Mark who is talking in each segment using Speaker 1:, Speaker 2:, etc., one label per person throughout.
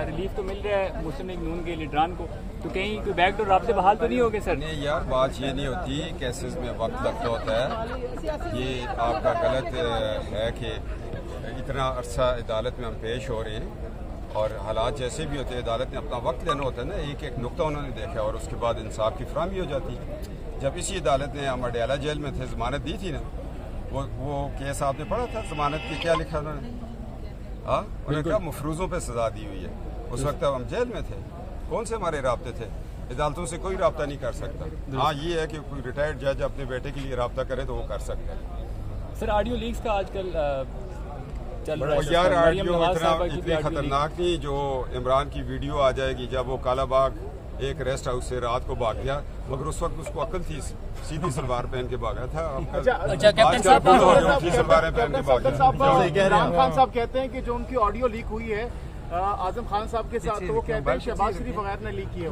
Speaker 1: Relief تو مل رہا ہے مسلم لیگ نون کے لیڈران کو, تو کہیں کوئی بیک ڈور رابطے بحال تو نہیں ہوگے سر؟
Speaker 2: نہیں یار, بات یہ نہیں ہوتی, کیسز میں وقت لگتا ہوتا ہے. یہ آپ کا غلط ہے کہ اتنا عرصہ عدالت میں ہم پیش ہو رہے ہیں, اور حالات جیسے بھی ہوتے ہیں عدالت نے اپنا وقت لینا ہوتا ہے نا. ایک ایک نقطہ انہوں نے دیکھا اور اس کے بعد انصاف کی فراہمی ہو جاتی ہے. جب اسی عدالت نے ہم اڈیالہ جیل میں تھے ضمانت دی تھی نا, وہ کیس آپ نے پڑھا تھا ضمانت کی کیا لکھا انہوں نے؟ انہوں نے کہا مفروضوں پہ سزا دی ہوئی ہے. اس وقت ہم جیل میں تھے, کون سے ہمارے رابطے تھے؟ عدالتوں سے کوئی رابطہ نہیں کر سکتا. ہاں یہ ہے کہ کوئی ریٹائرڈ جج اپنے بیٹے کے لیے رابطہ کرے تو وہ کر سکتا ہے.
Speaker 1: سر آڈیو لیکس کا آج کل چل رہا ہے
Speaker 2: یار, آڈیو اتنی خطرناک نہیں. جو عمران کی ویڈیو آ جائے گی جب وہ کالا باغ ایک ریسٹ ہاؤس سے رات کو بھاگ گیا, مگر اس وقت اس کو عقل تھی, سیدھی سلوار پہن کے بھاگا تھا.
Speaker 3: عمران خان صاحب کہتے ہیں کہ جو ان کی آڈیو لیک ہوئی ہے اعظم خان صاحب کے ساتھ, تو وہ کہتے ہیں شہباز شریف وغیرہ نے لیک کی ہے.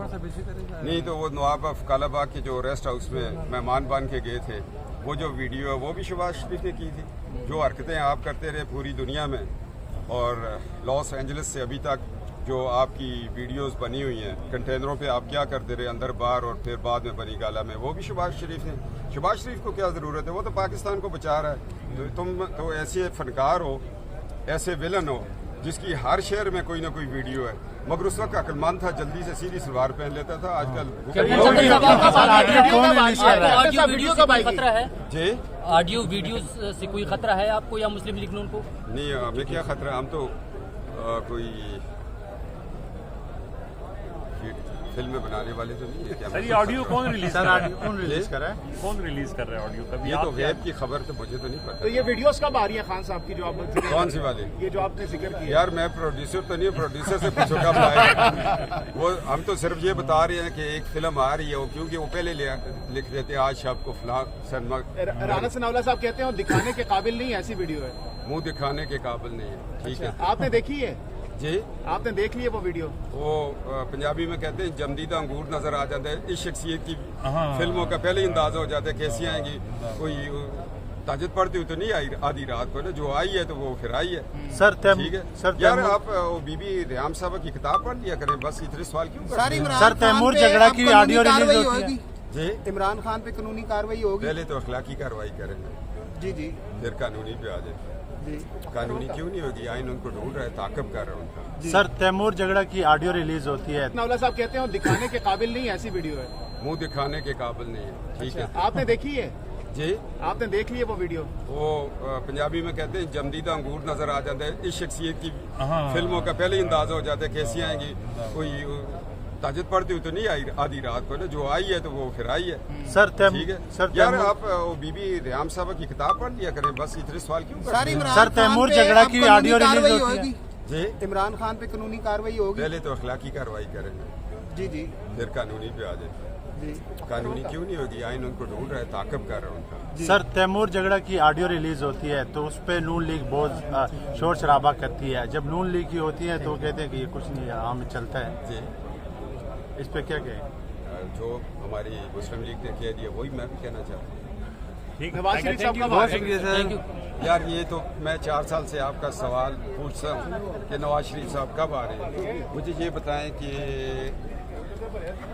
Speaker 2: نہیں تو وہ نواب آف کالا باغ کے جو ریسٹ ہاؤس میں مہمان بن کے گئے تھے, وہ جو ویڈیو ہے وہ بھی شہباز شریف نے کی تھی. جو حرکتیں آپ کرتے رہے پوری دنیا میں, اور لاس اینجلس سے ابھی تک جو آپ کی ویڈیوز بنی ہوئی ہیں کنٹینروں پہ آپ کیا کرتے رہے اندر باہر, اور پھر بعد میں بنی گالا میں, وہ بھی شہباز شریف نے. شہباز شریف کو کیا ضرورت ہے؟ وہ تو پاکستان کو بچا رہا ہے. تم تو ایسے فنکار ہو, ایسے ولن ہو جس کی ہر شہر میں کوئی نہ کوئی ویڈیو ہے, مگر اس وقت عقل مند تھا, جلدی سے سیدھی سلوار پہن لیتا تھا. آج کل جی
Speaker 4: آڈیو ویڈیوز سے کوئی خطرہ ہے آپ کو یا مسلم لیگ نون کو؟
Speaker 2: نہیں, ہمیں کیا خطرہ, ہم تو کوئی فلمیں بنانے والے تو نہیں ہے.
Speaker 5: سر یہ آڈیو کون ریلیز کر رہا ہے؟ کون ریلیز کر رہا ہے آڈیو کا؟
Speaker 2: یہ تو غیب کی خبر تو مجھے تو نہیں پتا.
Speaker 3: تو یہ ویڈیوز کب آ رہی ہیں خان صاحب کی جو آپ
Speaker 2: کون سی والی؟
Speaker 3: یہ جو آپ نے ذکر کیا.
Speaker 2: یار میں پروڈیوسر تو نہیں, پروڈیوسر سے پوچھو کب آئے گا. وہ ہم تو صرف یہ بتا رہے ہیں کہ ایک فلم آ رہی ہے, کیونکہ وہ پہلے لکھ دیتے آج شب کو فلاں سنما.
Speaker 3: رانا ثناءاللہ صاحب کہتے ہیں دکھانے کے قابل نہیں ایسی ویڈیو ہے,
Speaker 2: منہ دکھانے کے قابل نہیں ہے. ٹھیک ہے,
Speaker 3: آپ نے دیکھی ہے؟
Speaker 2: جی
Speaker 3: آپ نے دیکھ لی ہے وہ ویڈیو؟
Speaker 2: وہ پنجابی میں کہتے ہیں جمدیدہ انگور نظر آ جاتا ہے. اس شخصیت کی فلموں کا پہلے ہی اندازہ ہو جاتا ہے کیسی آئیں گی. کوئی تہجد پڑھتی ہوئی تو نہیں آئی آدھی رات کو نا, جو آئی ہے تو وہ پھر آئی ہے.
Speaker 6: سر
Speaker 2: ٹھیک ہے یار, آپ بی بی ریحام صاحبہ کی کتاب پڑھ لیا کریں, بس اتنے سوال کیوں کرتے ہیں؟
Speaker 6: سر تیمور جھگڑا کی آڈیو ریلیز ہوتی ہے
Speaker 2: جی,
Speaker 3: عمران خان پہ قانونی کارروائی ہوگی.
Speaker 2: پہلے تو اخلاقی کارروائی کریں گے,
Speaker 3: جی
Speaker 2: پھر قانونی پہ آ جائے. قانونی کیوں نہیں ہوگی؟ آئین ان کو ڈھونڈ رہا ہے, تعاقب کر رہا ہے ان کا.
Speaker 6: سر تیمور جھگڑا کی آڈیو ریلیز ہوتی ہے.
Speaker 3: ثناءاللہ صاحب کہتے ہیں دکھانے کے قابل نہیں ایسی ویڈیو ہے,
Speaker 2: منہ دکھانے کے قابل نہیں ہے. ٹھیک ہے,
Speaker 3: آپ نے دیکھی ہے؟
Speaker 2: جی
Speaker 3: آپ نے دیکھ لی ہے وہ ویڈیو؟
Speaker 2: وہ پنجابی میں کہتے ہیں جمدیدہ انگور نظر آ جاتا ہے. اس شخصیت کی فلموں کا پہلے ہی اندازہ ہو جاتا ہے کیسی آئیں گی. کوئی تہجد پڑھتی ہوئی تو نہیں آئی آدھی رات کو نا, جو آئی ہے تو وہ پھر آئی ہے.
Speaker 6: سر
Speaker 2: ٹھیک ہے یار, آپ بی بی ریحام صاحبہ کی کتاب پڑھ لیا کریں, بس اتنے سوال کیوں کرتے ہیں؟
Speaker 6: سر تیمور جھگڑا کی آڈیو ریلیز ہوتی ہے.
Speaker 2: جی,
Speaker 3: عمران خان پہ قانونی کارروائی ہوگی.
Speaker 2: پہلے تو اخلاقی کارروائی کریں گے,
Speaker 3: جی
Speaker 2: پھر قانونی پہ آ جائے. قانونی کیوں نہیں ہوگی؟ آئین ان کو ڈھونڈ رہا ہے, تعاقب کر رہا ہے ان کا.
Speaker 6: سر تیمور جھگڑا کی آڈیو ریلیز ہوتی ہے تو اس پہ نون لیگ بہت شور شرابہ کرتی ہے. جب نون لیگ کی ہوتی ہے تو کہتے ہیں کہ یہ کچھ نہیں ہے, عام چلتا ہے.
Speaker 2: جی,
Speaker 6: اس پہ کیا کہیں؟
Speaker 2: جو ہماری مسلم لیگ نے کہہ دیا وہی میں بھی کہنا چاہتا ہوں.
Speaker 3: نواز شریف صاحب کا بہت شکریہ
Speaker 4: تھینک یو.
Speaker 2: یار یہ تو میں 4 سال سے آپ کا سوال پوچھتا ہوں کہ نواز شریف صاحب کب آ رہے ہیں. مجھے یہ بتائیں کہ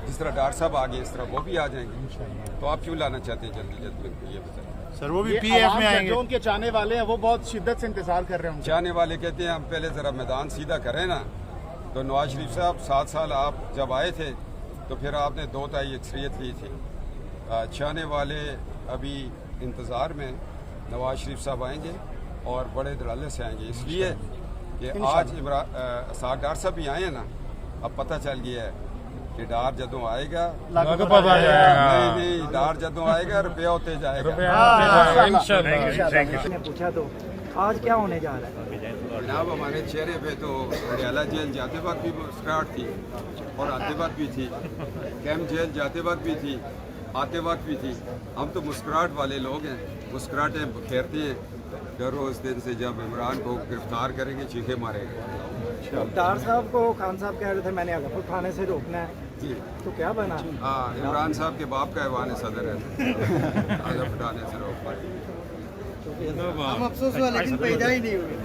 Speaker 2: جس طرح ڈاکٹر صاحب آگے اس طرح وہ بھی آ جائیں گے, تو آپ کیوں لانا چاہتے ہیں جلدی جلدی؟ یہ بتائیں.
Speaker 6: سر وہ بھی پی ایف میں آئیں گے.
Speaker 3: جو ان کے چاہنے والے ہیں وہ بہت شدت سے انتظار کر رہے ہیں.
Speaker 2: چاہنے والے کہتے ہیں ہم پہلے ذرا میدان سیدھا کریں نا. تو نواز شریف صاحب 7 سال آپ جب آئے تھے تو پھر آپ نے 2 تہائی اکثریت لی تھی. چاہنے والے ابھی انتظار میں نواز شریف صاحب آئیں گے اور بڑے دھڑلے سے آئیں گے, اس لیے کہ آج اسحاق ڈار صاحب بھی آئے ہیں نا. اب پتہ چل گیا ہے کہ ڈار جدوں آئے گا نہیں, ڈار جدوں آئے گا روپیہ ہوتے جائے گا.
Speaker 7: نے پوچھا تو آج کیا ہونے جا رہا ہے؟
Speaker 2: جناب ہمارے چہرے پہ تو اڈیالہ جیل جاتے وقت بھی مسکراہٹ تھی اور آتے وقت بھی تھی, کیمپ جیل جاتے وقت بھی تھی, آتے وقت بھی تھی. ہم تو مسکراہٹ والے لوگ ہیں, مسکراہٹیں بکھیرتے ہیں. ڈرو اس دن سے جب عمران کو گرفتار کریں گے, چیخے مارے گا.
Speaker 7: ڈار صاحب کو خان صاحب کہہ رہے تھے میں نے اظفر تھانے سے روکنا ہے,
Speaker 2: جی
Speaker 7: تو کیا بنا؟
Speaker 2: ہاں, عمران صاحب کے باپ کا ایوان صدر ہے, اظفر تھانے سے روکنا.
Speaker 7: ہم افسوس ہوا لیکن پیدا ہی نہیں ہوئے.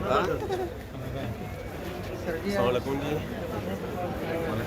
Speaker 2: السلام علیکم جی.